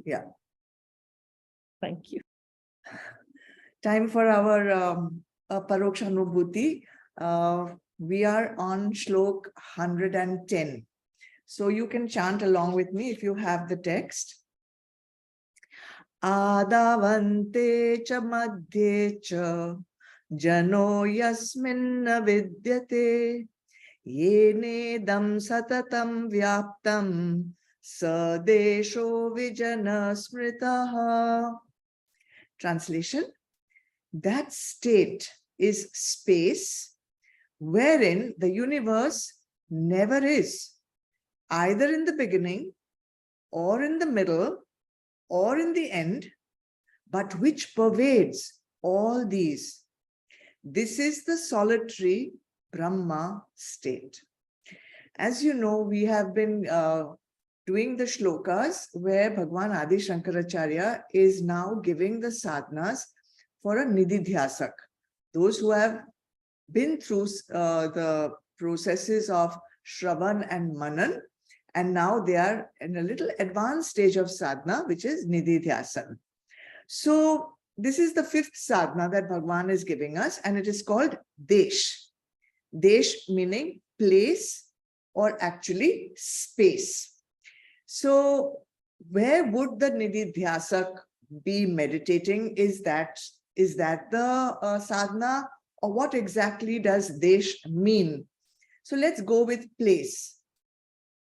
Yeah. Thank you. Time for our Aparoksh Anubhuti. We are on Shlok 110. So you can chant along with me if you have the text. Adavante cha madhye cha jano yasminna vidyate yenedam satatam vyaptam sadesho vijana smritaha. Translation: that state is space wherein the universe never is, either in the beginning or in the middle or in the end, but which pervades all these. This is the solitary Brahma state. As you know, we have been doing the shlokas where Bhagwan Adi Shankaracharya is now giving the sadhanas for a nididhyasak. Those who have been through the processes of Shravan and Manan, and now they are in a little advanced stage of sadhana, which is nididhyasan. So this is the fifth sadhana that Bhagwan is giving us, and it is called Desh. Desh meaning place, or actually space. So where would the nididhyasak be meditating? Is that the sadhana, or what exactly does Desh mean? So let's go with place.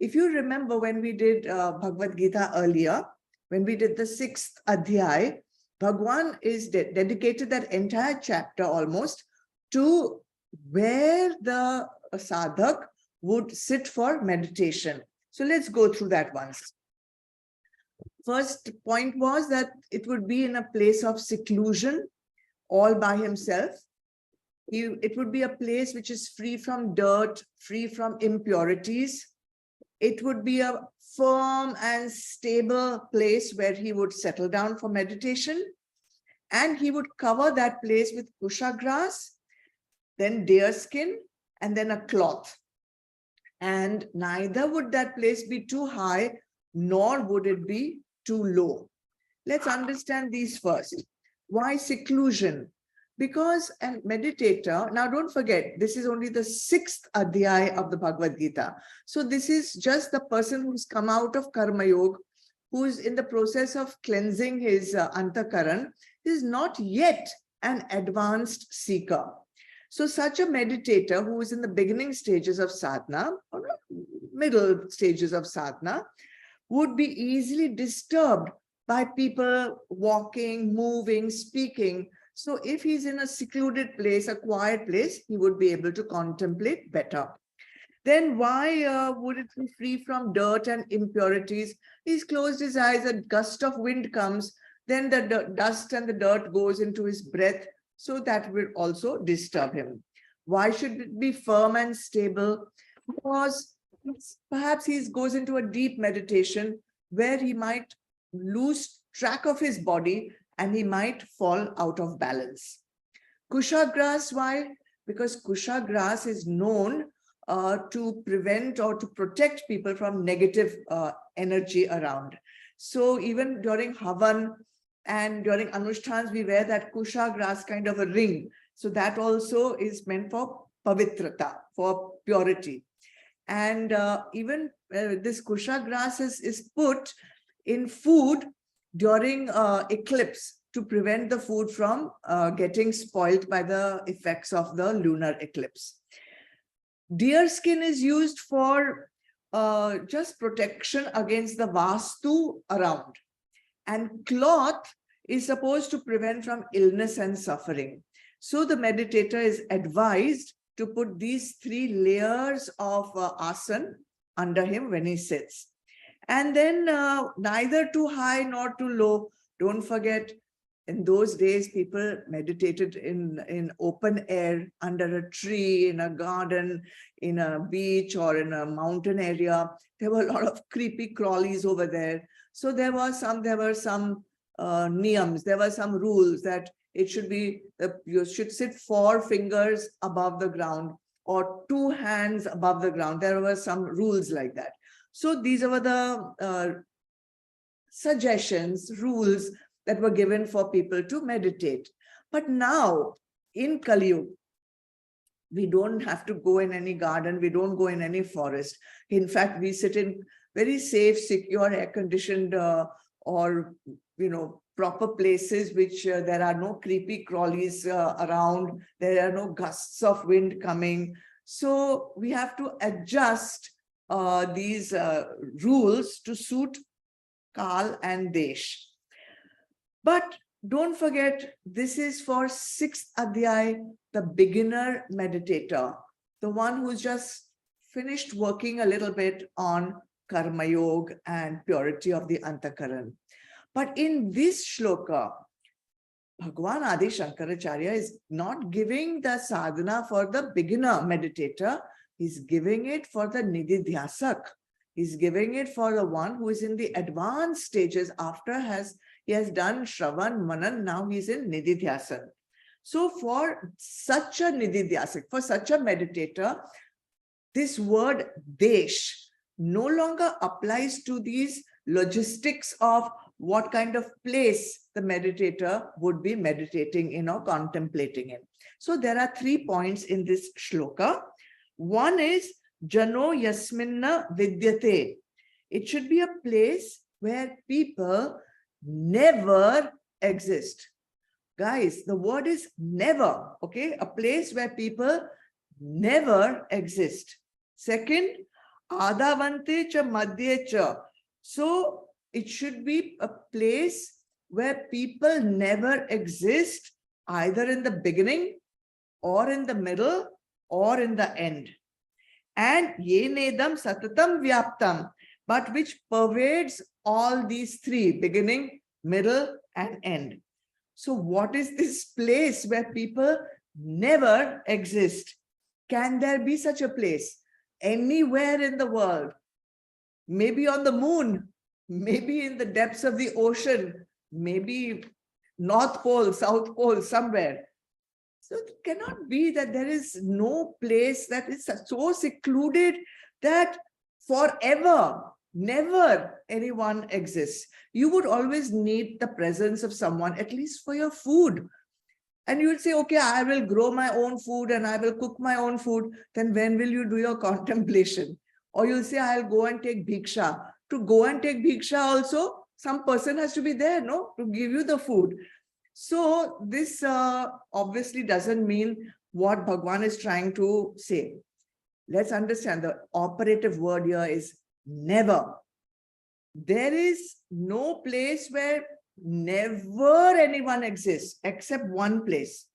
If you remember when we did Bhagavad Gita earlier, when we did the 6th Adhyay, Bhagwan is dedicated that entire chapter almost to where the sadhak would sit for meditation. So let's go through that once. First point was that it would be in a place of seclusion, all by himself. It would be a place which is free from dirt, free from impurities. It would be a firm and stable place where he would settle down for meditation. And he would cover that place with kusha grass, then deer skin, and then a cloth. And neither would that place be too high, nor would it be too low. Let's understand these first. Why seclusion? Because a meditator, now don't forget, this is only the 6th Adhyay of the Bhagavad Gita. So this is just the person who's come out of Karma Yoga, who's in the process of cleansing his Antakaran, is not yet an advanced seeker. So such a meditator who is in the beginning stages of sadhana, or middle stages of sadhana, would be easily disturbed by people walking, moving, speaking. So if he's in a secluded place, a quiet place, he would be able to contemplate better. Then why would it be free from dirt and impurities? He's closed his eyes, a gust of wind comes, then the dust and the dirt goes into his breath, so that will also disturb him. Why should it be firm and stable? Because perhaps he goes into a deep meditation where he might lose track of his body and he might fall out of balance. Kusha grass, why? Because kusha grass is known to prevent or to protect people from negative energy around. So even during Havan and during Anushtans, we wear that kusha grass kind of a ring. So that also is meant for pavitrata, for purity. And even this kusha grass is put in food during eclipse to prevent the food from getting spoiled by the effects of the lunar eclipse. Deer skin is used for just protection against the vastu around. And cloth is supposed to prevent from illness and suffering. So the meditator is advised to put these 3 layers of asana under him when he sits. And then neither too high nor too low. Don't forget, in those days, people meditated in open air, under a tree, in a garden, in a beach, or in a mountain area. There were a lot of creepy crawlies over there. So there were some niyams, there were some rules that it should be, you should sit 4 fingers above the ground or 2 hands above the ground. There were some rules like that. So these were the suggestions, rules that were given for people to meditate. But now in Kali Yuga, we don't have to go in any garden, we don't go in any forest. In fact, we sit in very safe, secure, air-conditioned or proper places which there are no creepy crawlies around, there are no gusts of wind coming. So we have to adjust these rules to suit Kal and Desh. But don't forget, this is for 6th Adhyay, the beginner meditator, the one who's just finished working a little bit on Karma Yoga and purity of the Antakaran. But in this shloka, Bhagwan Adi Shankaracharya is not giving the sadhana for the beginner meditator, he's giving it for the Nididhyasak. He's giving it for the one who is in the advanced stages after he has done Shravan, Manan, now he's in Nididhyasan. So for such a Nididhyasak, for such a meditator, this word Desh no longer applies to these logistics of what kind of place the meditator would be meditating in or contemplating in. So there are 3 points in this shloka. One is Jano Yasminna Vidyate. It should be a place where people never exist. Guys, the word is never, okay? A place where people never exist. Second, Adavante cha madhye cha. So it should be a place where people never exist, either in the beginning or in the middle or in the end. And yenedam satatam vyaptam, but which pervades all these 3, beginning, middle, and end. So what is this place where people never exist? Can there be such a place anywhere in the world? Maybe on the moon, maybe in the depths of the ocean, maybe North Pole, South Pole, somewhere. So it cannot be that there is no place that is so secluded that forever, never anyone exists. You would always need the presence of someone, at least for your food. And you would say, okay, I will grow my own food and I will cook my own food. Then when will you do your contemplation? Or you'll say, I'll go and take bhiksha. To go and take bhiksha also, some person has to be there, no, to give you the food. So this obviously doesn't mean what Bhagwan is trying to say. Let's understand the operative word here is never. There is no place where never anyone exists except one place.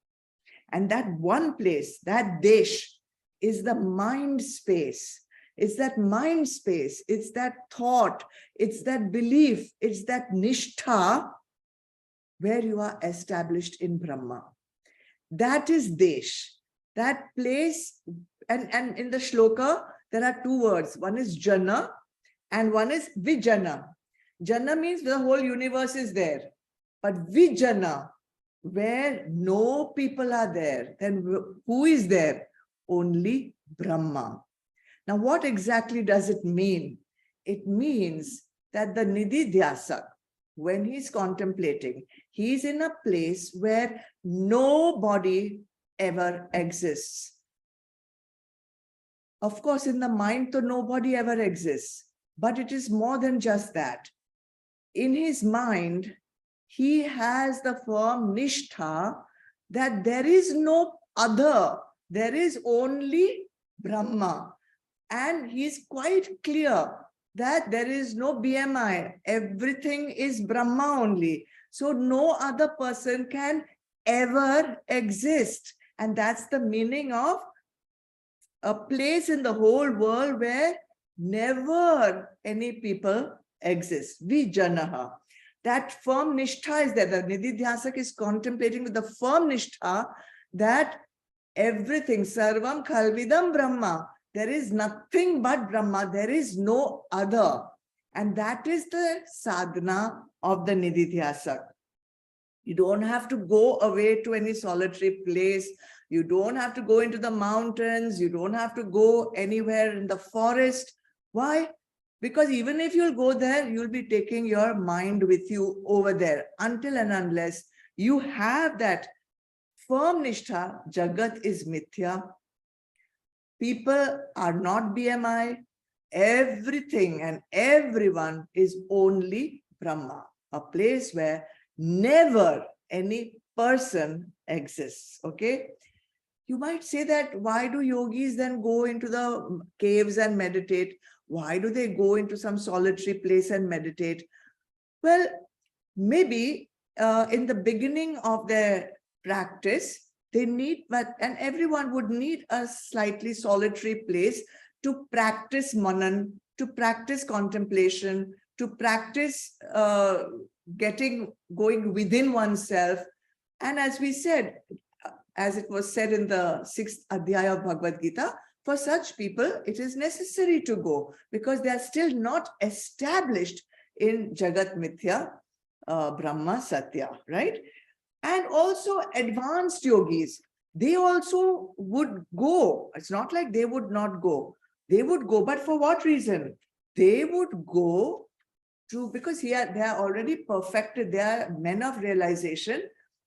And that one place, that Desh, is the mind space. It's that mind space. It's that thought. It's that belief. It's that nishtha where you are established in Brahma. That is Desh. That place, and in the shloka, there are 2 words. One is Jana and one is Vijana. Jana means the whole universe is there. But Vijana, where no people are there, then who is there? Only Brahma. Now, what exactly does it mean? It means that the Nididhyasak, when he's contemplating, he's in a place where nobody ever exists. Of course, in the mind, though, nobody ever exists. But it is more than just that. In his mind, he has the firm nishtha that there is no other. There is only Brahma. And he's quite clear that there is no BMI. Everything is Brahma only. So no other person can ever exist. And that's the meaning of a place in the whole world where never any people exist. Vijanaha. That firm nishtha is there. The Nididhyasak is contemplating with the firm nishtha that everything, sarvam khalvidam Brahma. There is nothing but Brahma. There is no other. And that is the sadhana of the Nididhyasak. You don't have to go away to any solitary place. You don't have to go into the mountains. You don't have to go anywhere in the forest. Why? Because even if you'll go there, you'll be taking your mind with you over there until and unless you have that firm nishtha, Jagat is mithya. People are not BMI. Everything and everyone is only Brahma, a place where never any person exists. Okay. You might say that why do yogis then go into the caves and meditate? Why do they go into some solitary place and meditate? Well, maybe in the beginning of their practice, they need, and everyone would need a slightly solitary place to practice manan, to practice contemplation, to practice going within oneself. And as we said, as it was said in the 6th Adhyaya of Bhagavad Gita, for such people, it is necessary to go because they are still not established in Jagat Mithya, Brahma, Satya, right? And also advanced yogis, they also would go. It's not like they would not go. They would go, but for what reason? They would go to, because here they are already perfected, they are men of realization.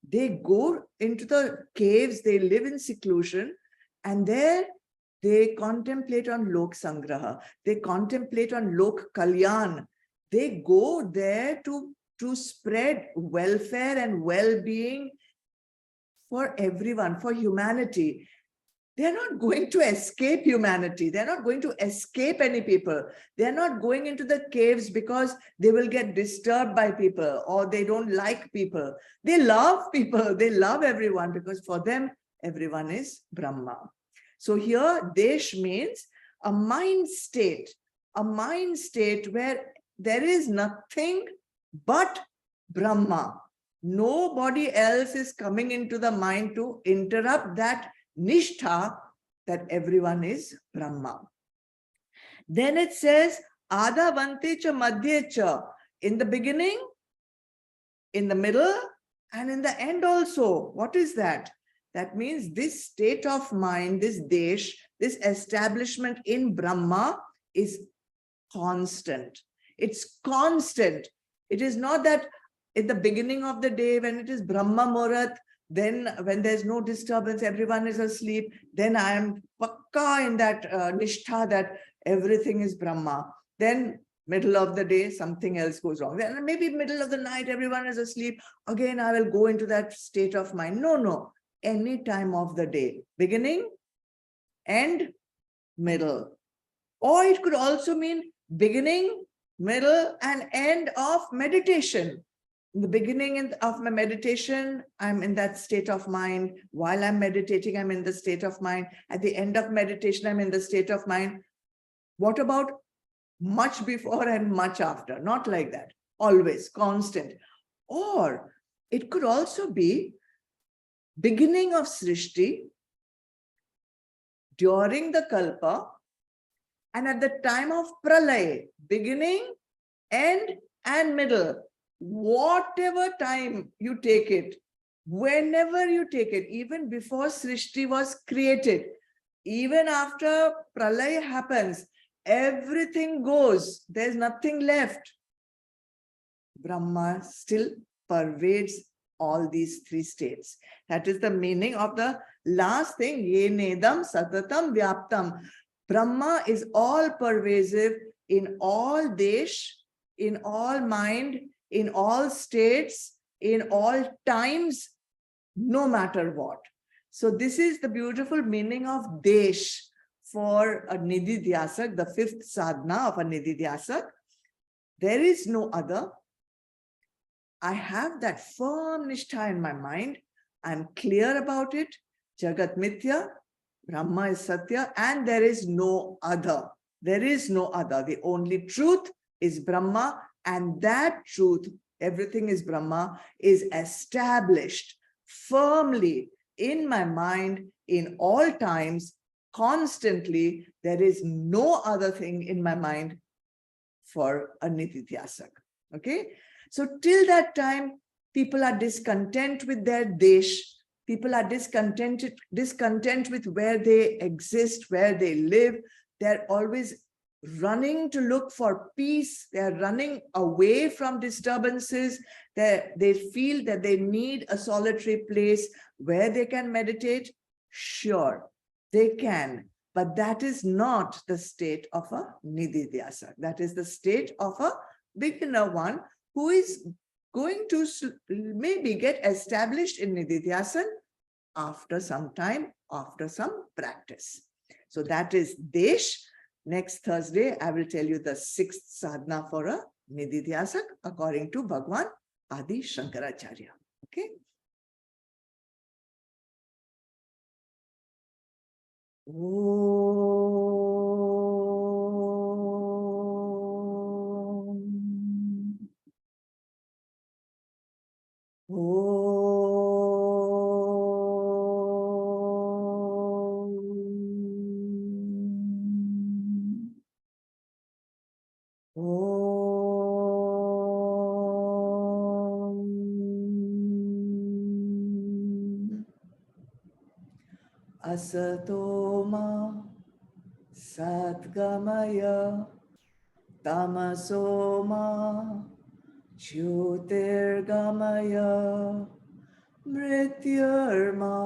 They go into the caves, they live in seclusion, and there they contemplate on Lok Sangraha, they contemplate on Lok Kalyan. They go there to spread welfare and well-being for everyone, for humanity. They're not going to escape humanity. They're not going to escape any people. They're not going into the caves because they will get disturbed by people or they don't like people. They love people. They love everyone because for them, everyone is Brahma. So here, Desh means a mind state where there is nothing but Brahma. Nobody else is coming into the mind to interrupt that nishtha that everyone is Brahma. Then it says, Adha Vante cha Madhye cha, in the beginning, in the middle, and in the end also. What is that? That means this state of mind, this desh, this establishment in Brahma is constant. It's constant. It is not that in the beginning of the day when it is Brahma Muhurat, then when there's no disturbance, everyone is asleep, then I am pakka in that nishtha that everything is Brahma. Then middle of the day, something else goes wrong. Then maybe middle of the night, everyone is asleep. Again, I will go into that state of mind. No. Any time of the day, beginning, end, middle. Or it could also mean beginning, middle, and end of meditation. In the beginning of my meditation, I'm in that state of mind. While I'm meditating, I'm in the state of mind. At the end of meditation, I'm in the state of mind. What about much before and much after? Not like that. Always, constant. Or it could also be beginning of Srishti, during the Kalpa, and at the time of Pralay, beginning, end, and middle. Whatever time you take it, whenever you take it, even before Srishti was created, even after Pralay happens, everything goes. There's nothing left. Brahma still pervades all these three states. That is the meaning of the last thing, ye nedam satatam vyaptam. Brahma is all pervasive in all desh, in all mind, in all states, in all times, no matter what. So this is the beautiful meaning of desh for a nididhyasak, the fifth sadhana of a nididhyasak. There is no other. I have that firm nishtha in my mind. I'm clear about it. Jagat Mithya, Brahma is Satya, and there is no other. There is no other. The only truth is Brahma, and that truth, everything is Brahma, is established firmly in my mind in all times, constantly. There is no other thing in my mind for a nididhyasak. Okay? So till that time, people are discontent with their desh. People are discontent with where they exist, where they live. They're always running to look for peace. They are running away from disturbances. They feel that they need a solitary place where they can meditate. Sure, they can. But that is not the state of a nididhyasa. That is the state of a beginner one who is going to maybe get established in nididhyasa after some time, after some practice. So that is Desh. Next Thursday, I will tell you the 6th sadhana for a nididhyasak according to Bhagwan Adi Shankaracharya. Okay. Asatoma Satgamaya Tamasoma Jyotirgamaya Mrityurma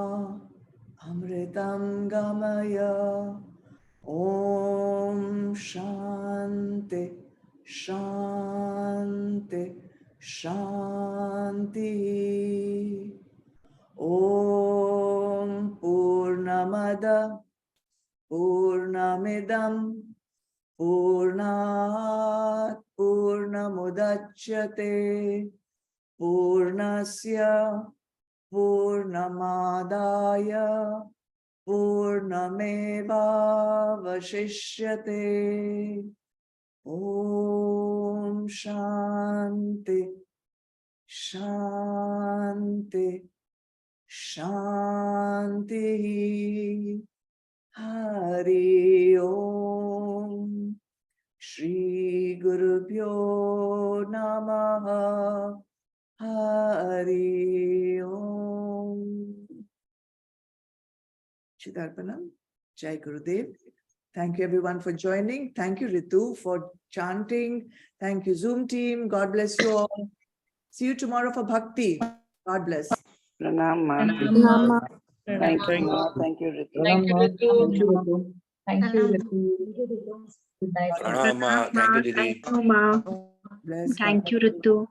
Amritam Gamaya Om Shanti Shanti Shanti Om Purnamada Purnamidam Purnat Purnamudachyate Purnasya Purnamadaya Purnameva Vashishyate Om Shanti Shanti Shanti Hari Om Shri Gurubhyo Namaha Hari Om Chidarpanam Jai Gurudev. Thank you everyone for joining. Thank you Ritu for chanting. Thank you Zoom team. God bless you all. See you tomorrow for Bhakti. God bless. Pranam, ma'am. Pranam. Thank you, ma'am. Thank you, Ritu. Thank you, Ritu. Thank you, Ritu. Thank you, Ritu. Good night. Pranam, thank you, Didi. Bless. Thank you, Ritu.